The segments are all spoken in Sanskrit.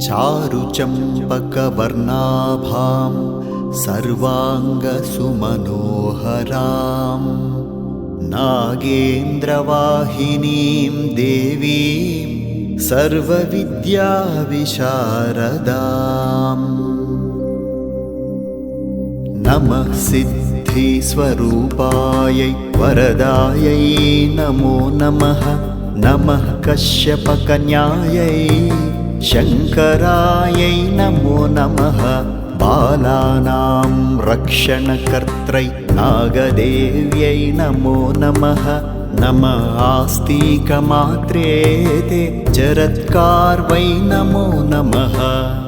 चारुचम्पकवर्णाभां सर्वाङ्गसुमनोहरां नागेन्द्रवाहिनीं देवीं सर्वविद्याविशारदाम् नमः सिद्धिस्वरूपायै वरदायै नमो नमः। नमः कश्यपकन्यायै शङ्करायै नमो नमः। बालानां रक्षणकर्त्रै नागदेव्यै नमो नमः। नमः आस्तिकमात्रे ते जरत्कार्वै नमो नमः।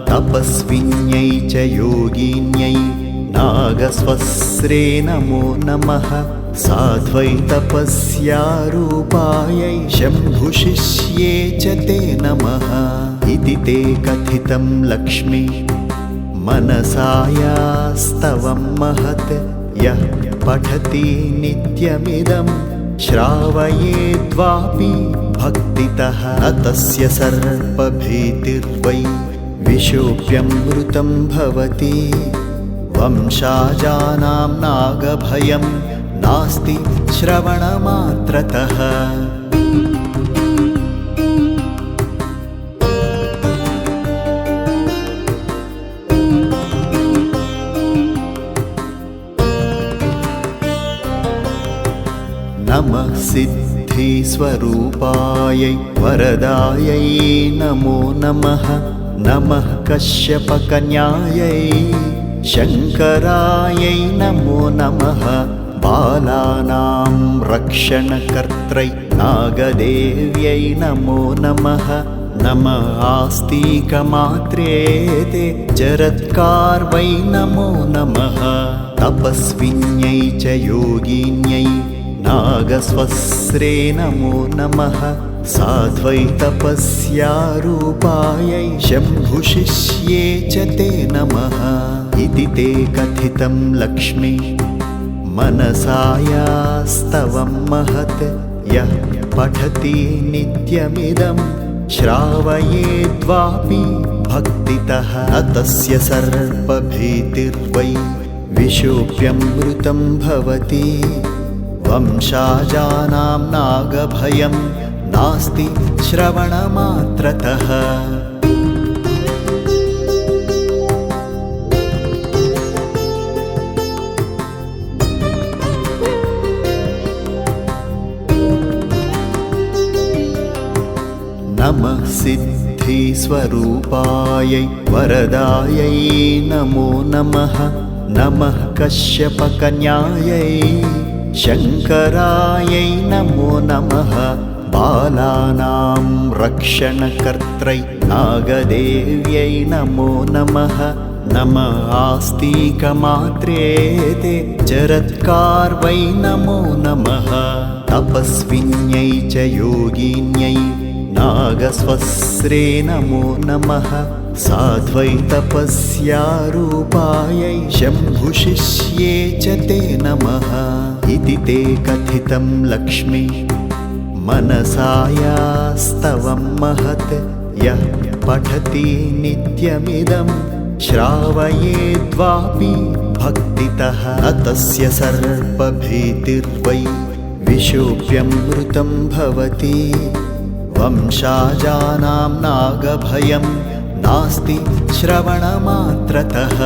तपस्विन्यै च योगिन्यै नागस्वस्रे नमो नमः। साध्वै तपस्यारूपायै शम्भुशिष्ये च ते नमः। इति ते कथितं लक्ष्मी मनसायास्तवं महत्। यः पठति नित्यमिदं श्रावयेद्वापि भक्तितः। तस्य सर्पभीतिर्वै विशोप्यमृतं भवति। वंशाजानां नागभयं नास्ति श्रवणमात्रतः। नमः सिद्धिस्वरूपायै वरदायै नमो नमः। नमः कश्यपकन्यायै शङ्करायै नमो नमः। बालानां रक्षणकर्त्रै नागदेव्यै नमो नमः। नमः आस्तिकमात्रे ते जरत्कार्वै नमो नमः। तपस्विन्यै च योगिन्यै नागस्वस्रे नमो नमः। साध्वै तपस्यारूपायै शम्भुशिष्ये च ते नमः। इति ते कथितं लक्ष्मी मनसायास्तवं महत्। यः पठति नित्यमिदं श्रावयेद्वापि भक्तितः। तस्य सर्पभीतिर्वै विशोप्यमृतं भवति। वंशाजानां नागभयं नास्ति श्रवणमात्रतः। नमः सिद्धिस्वरूपायै वरदायै नमो नमः। नमः कश्यपकन्यायै शङ्करायै नमो नमः। बालानां रक्षणकर्त्रै नागदेव्यै नमो नमः। नमः आस्तिकमात्रे ते जरत्कार्वै नमो नमः। तपस्विन्यै च योगिन्यै नागस्वस्रे नमो नमः। साध्वै तपस्यारूपायै शम्भुशिष्ये च ते नमः। इति ते कथितं लक्ष्मी मनसायास्तवं महत्। यः पठति नित्यमिदं श्रावयेद्वापि भक्तितः। तस्य सर्पभीतिर्वै विशोप्यमृतं भवति। वंशाजानां नागभयं नास्ति श्रवणमात्रतः।